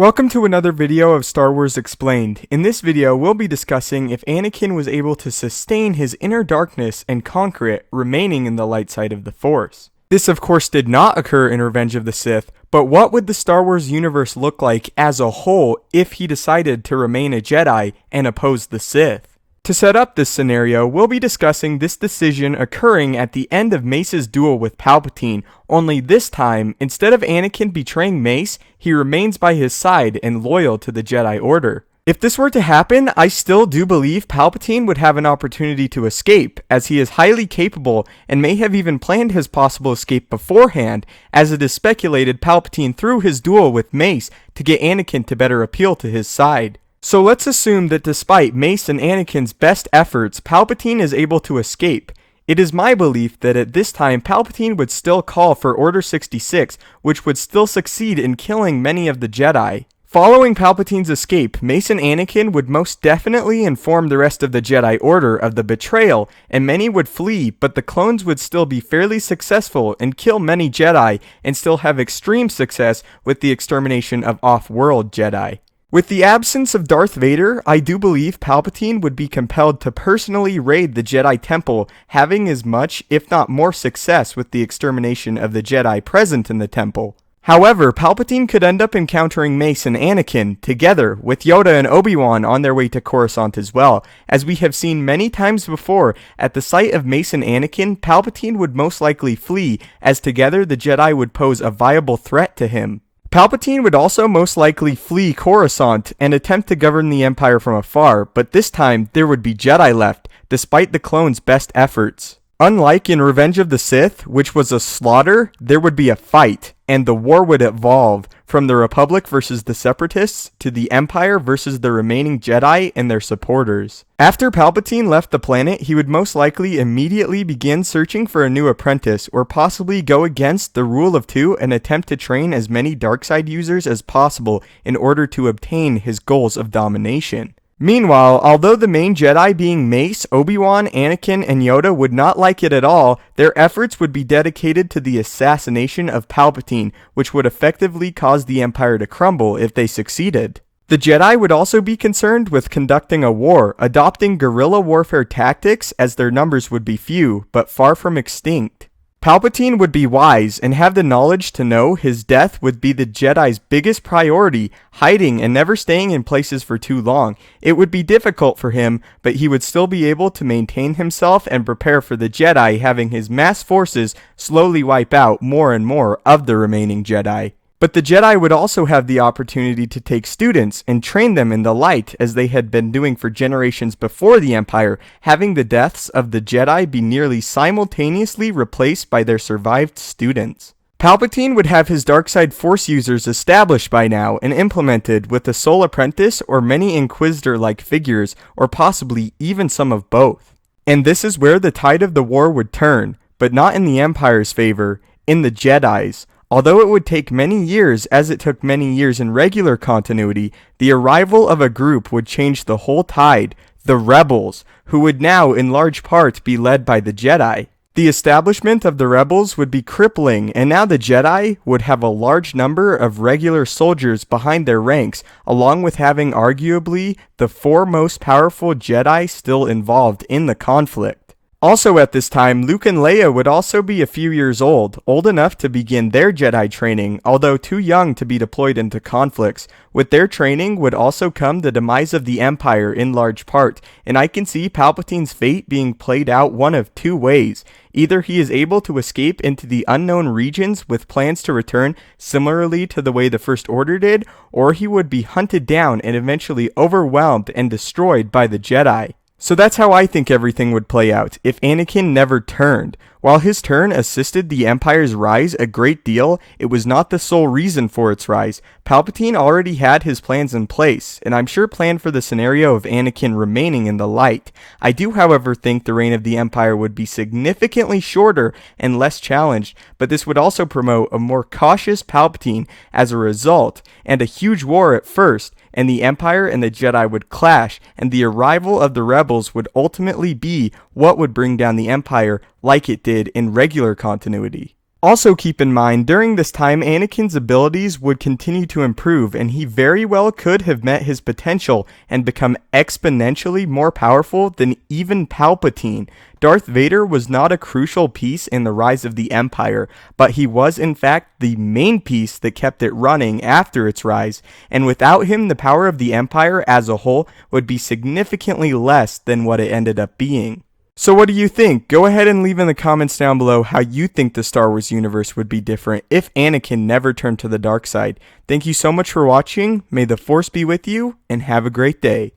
Welcome to another video of Star Wars Explained. In this video, we'll be discussing if Anakin was able to sustain his inner darkness and conquer it, remaining in the light side of the Force. This of course did not occur in Revenge of the Sith, but what would the Star Wars universe look like as a whole if he decided to remain a Jedi and oppose the Sith? To set up this scenario, we'll be discussing this decision occurring at the end of Mace's duel with Palpatine, only this time, instead of Anakin betraying Mace, he remains by his side and loyal to the Jedi Order. If this were to happen, I still do believe Palpatine would have an opportunity to escape, as he is highly capable and may have even planned his possible escape beforehand, as it is speculated Palpatine threw his duel with Mace to get Anakin to better appeal to his side. So let's assume that despite Mace and Anakin's best efforts, Palpatine is able to escape. It is my belief that at this time, Palpatine would still call for Order 66, which would still succeed in killing many of the Jedi. Following Palpatine's escape, Mace and Anakin would most definitely inform the rest of the Jedi Order of the betrayal, and many would flee, but the clones would still be fairly successful and kill many Jedi, and still have extreme success with the extermination of off-world Jedi. With the absence of Darth Vader, I do believe Palpatine would be compelled to personally raid the Jedi Temple, having as much, if not more success with the extermination of the Jedi present in the temple. However, Palpatine could end up encountering Mace and Anakin, together with Yoda and Obi-Wan on their way to Coruscant as well. As we have seen many times before, at the sight of Mace and Anakin, Palpatine would most likely flee, as together the Jedi would pose a viable threat to him. Palpatine would also most likely flee Coruscant and attempt to govern the Empire from afar, but this time there would be Jedi left, despite the clones' best efforts. Unlike in Revenge of the Sith, which was a slaughter, there would be a fight, and the war would evolve from the Republic versus the Separatists to the Empire versus the remaining Jedi and their supporters. After Palpatine left the planet, he would most likely immediately begin searching for a new apprentice, or possibly go against the rule of two and attempt to train as many darkside users as possible in order to obtain his goals of domination. Meanwhile, although the main Jedi being Mace, Obi-Wan, Anakin, and Yoda would not like it at all, their efforts would be dedicated to the assassination of Palpatine, which would effectively cause the Empire to crumble if they succeeded. The Jedi would also be concerned with conducting a war, adopting guerrilla warfare tactics as their numbers would be few, but far from extinct. Palpatine would be wise and have the knowledge to know his death would be the Jedi's biggest priority, hiding and never staying in places for too long. It would be difficult for him, but he would still be able to maintain himself and prepare for the Jedi, having his mass forces slowly wipe out more and more of the remaining Jedi. But the Jedi would also have the opportunity to take students and train them in the light, as they had been doing for generations before the Empire, having the deaths of the Jedi be nearly simultaneously replaced by their survived students. Palpatine would have his darkside Force users established by now and implemented with the Sole Apprentice or many Inquisitor-like figures, or possibly even some of both. And this is where the tide of the war would turn, but not in the Empire's favor, in the Jedi's. Although it would take many years, as it took many years in regular continuity, the arrival of a group would change the whole tide, the Rebels, who would now in large part be led by the Jedi. The establishment of the Rebels would be crippling, and now the Jedi would have a large number of regular soldiers behind their ranks, along with having arguably the four most powerful Jedi still involved in the conflict. Also at this time, Luke and Leia would also be a few years old enough to begin their Jedi training, although too young to be deployed into conflicts. With their training would also come the demise of the Empire in large part, and I can see Palpatine's fate being played out one of two ways. Either he is able to escape into the unknown regions with plans to return similarly to the way the First Order did, or he would be hunted down and eventually overwhelmed and destroyed by the Jedi. So that's how I think everything would play out if Anakin never turned. While his turn assisted the Empire's rise a great deal, it was not the sole reason for its rise. Palpatine already had his plans in place, and I'm sure planned for the scenario of Anakin remaining in the light. I do, however, think the reign of the Empire would be significantly shorter and less challenged, but this would also promote a more cautious Palpatine as a result, and a huge war at first, and the Empire and the Jedi would clash, and the arrival of the Rebels would ultimately be what would bring down the Empire like it did in regular continuity. Also keep in mind, during this time, Anakin's abilities would continue to improve, and he very well could have met his potential and become exponentially more powerful than even Palpatine. Darth Vader was not a crucial piece in the rise of the Empire, but he was in fact the main piece that kept it running after its rise, and without him, the power of the Empire as a whole would be significantly less than what it ended up being. So what do you think? Go ahead and leave in the comments down below how you think the Star Wars universe would be different if Anakin never turned to the dark side. Thank you so much for watching, may the Force be with you, and have a great day.